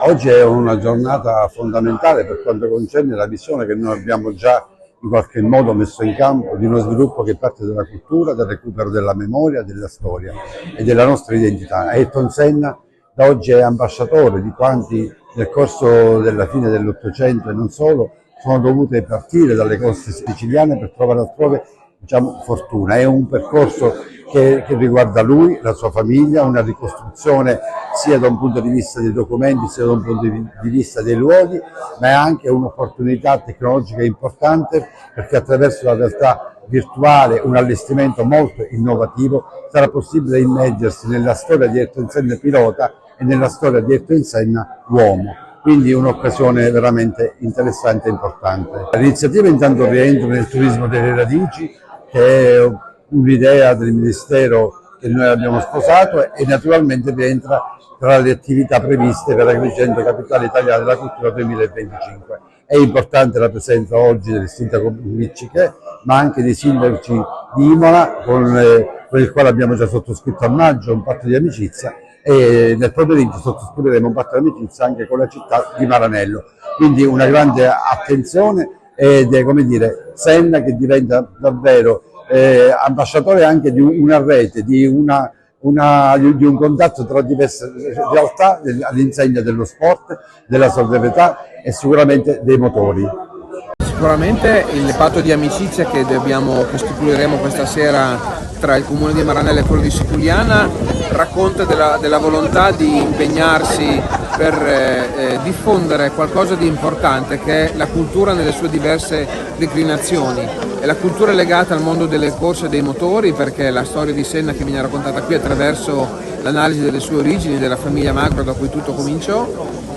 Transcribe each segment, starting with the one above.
Oggi è una giornata fondamentale per quanto concerne la visione che noi abbiamo già in qualche modo messo in campo di uno sviluppo che parte dalla cultura, dal recupero della memoria, della storia e della nostra identità. Ayrton Senna da oggi è ambasciatore di quanti nel corso della fine dell'Ottocento e non solo sono dovute partire dalle coste siciliane per trovare altrove fortuna. È un percorso che riguarda lui, la sua famiglia, una ricostruzione sia da un punto di vista dei documenti sia da un punto di vista dei luoghi, ma è anche un'opportunità tecnologica importante perché attraverso la realtà virtuale, un allestimento molto innovativo, sarà possibile immergersi nella storia di Ayrton Senna pilota e nella storia di Ayrton Senna uomo. Quindi un'occasione veramente interessante e importante. L'iniziativa intanto rientra nel turismo delle radici, che è un'idea del Ministero che noi abbiamo sposato e naturalmente rientra tra le attività previste per l'Agrigento Capitale Italiana della Cultura 2025. È importante la presenza oggi del sindaco Micciche, ma anche dei sindaci di Imola, con il quale abbiamo già sottoscritto a maggio un patto di amicizia, e nel pomeriggio sottoscriveremo un patto di amicizia anche con la città di Maranello. Quindi una grande attenzione ed è, come dire, Senna che diventa davvero ambasciatore anche di una rete, di un contatto tra diverse realtà all'insegna dello sport, della solidarietà e sicuramente dei motori. Sicuramente il patto di amicizia che stipulleremo questa sera tra il comune di Maranello e quello di Siculiana racconta della volontà di impegnarsi per diffondere qualcosa di importante che è la cultura nelle sue diverse declinazioni. E la cultura è legata al mondo delle corse e dei motori, perché la storia di Senna che viene raccontata qui attraverso l'analisi delle sue origini, della famiglia Magro da cui tutto cominciò,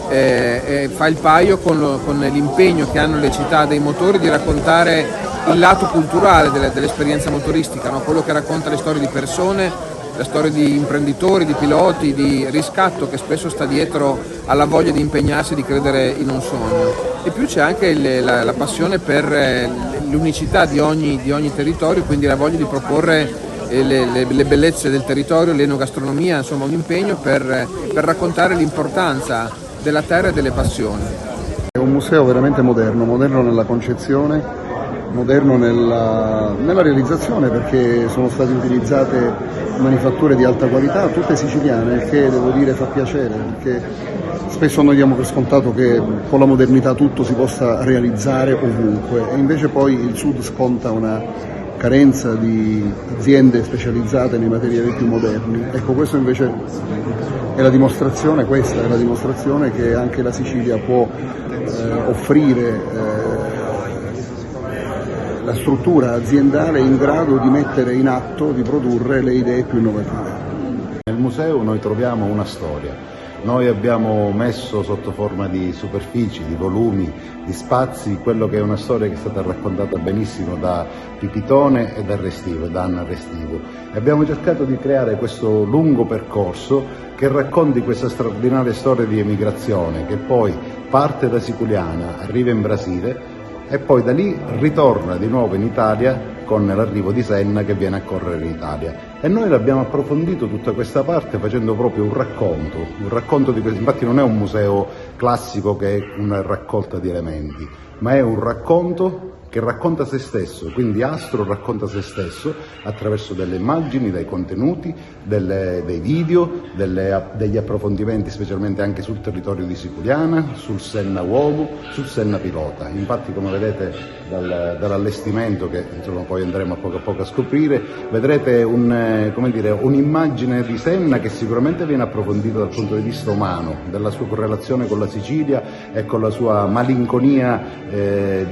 fa il paio con l'impegno che hanno le città dei motori di raccontare il lato culturale dell'esperienza motoristica, no? Quello che racconta le storie di persone, la storia di imprenditori, di piloti, di riscatto che spesso sta dietro alla voglia di impegnarsi, di credere in un sogno. E più c'è anche la passione per l'unicità di ogni territorio, quindi la voglia di proporre le bellezze del territorio, l'enogastronomia, insomma un impegno per raccontare l'importanza della terra e delle passioni. È un museo veramente moderno nella concezione, moderno nella realizzazione, perché sono state utilizzate manifatture di alta qualità, tutte siciliane, il che devo dire fa piacere, perché spesso noi diamo per scontato che con la modernità tutto si possa realizzare ovunque e invece poi il Sud sconta una carenza di aziende specializzate nei materiali più moderni. Ecco, questo invece è la dimostrazione, questa è la dimostrazione che anche la Sicilia può offrire la struttura aziendale in grado di mettere in atto, di produrre le idee più innovative. Nel museo noi troviamo una storia. Noi abbiamo messo sotto forma di superfici, di volumi, di spazi, quello che è una storia che è stata raccontata benissimo da Pipitone e da Anna Restivo. E abbiamo cercato di creare questo lungo percorso che racconti questa straordinaria storia di emigrazione che poi parte da Siculiana, arriva in Brasile e poi da lì ritorna di nuovo in Italia con l'arrivo di Senna che viene a correre l'Italia. E noi l'abbiamo approfondito tutta questa parte facendo proprio un racconto di questo. Infatti non è un museo classico che è una raccolta di elementi, ma è un racconto che racconta se stesso, quindi Astro racconta se stesso attraverso delle immagini, dei contenuti, dei video, degli approfondimenti specialmente anche sul territorio di Siculiana, sul Senna uomo, sul Senna pilota. Infatti, come vedete dall'allestimento che insomma poi andremo a poco a scoprire, vedrete un'immagine di Senna che sicuramente viene approfondita dal punto di vista umano, della sua correlazione con la Sicilia e con la sua malinconia che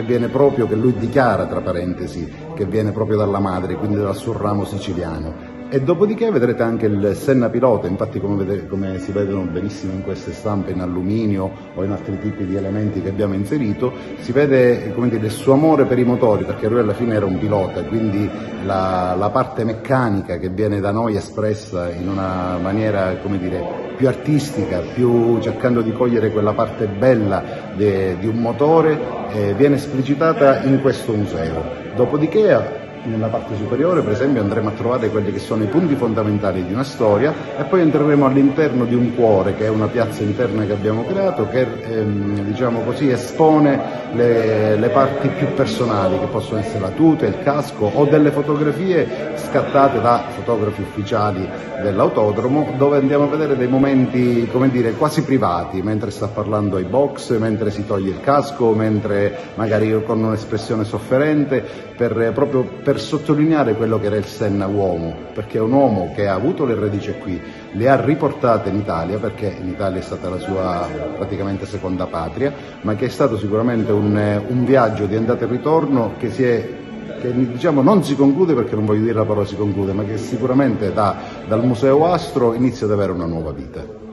viene proprio, che lui dichiara tra parentesi, che viene proprio dalla madre, quindi dal suo ramo siciliano. E dopodiché vedrete anche il Senna pilota, infatti come si vedono benissimo in queste stampe in alluminio o in altri tipi di elementi che abbiamo inserito, si vede il suo amore per i motori, perché lui alla fine era un pilota, quindi la parte meccanica che viene da noi espressa in una maniera più artistica, più cercando di cogliere quella parte bella di un motore, viene esplicitata in questo museo. Dopodiché nella parte superiore, per esempio, andremo a trovare quelli che sono i punti fondamentali di una storia e poi entreremo all'interno di un cuore, che è una piazza interna che abbiamo creato, che diciamo così espone le parti più personali, che possono essere la tuta, il casco o delle fotografie scattate da fotografi ufficiali dell'autodromo, dove andiamo a vedere dei momenti, come dire, quasi privati, mentre sta parlando ai box, mentre si toglie il casco, mentre magari con un'espressione sofferente, proprio per sottolineare quello che era il Senna uomo, perché è un uomo che ha avuto le radici qui, le ha riportate in Italia, perché in Italia è stata la sua praticamente seconda patria, ma che è stato sicuramente un viaggio di andata e ritorno che diciamo non si conclude, perché non voglio dire la parola si conclude, ma che sicuramente dal Museo Astro inizia ad avere una nuova vita.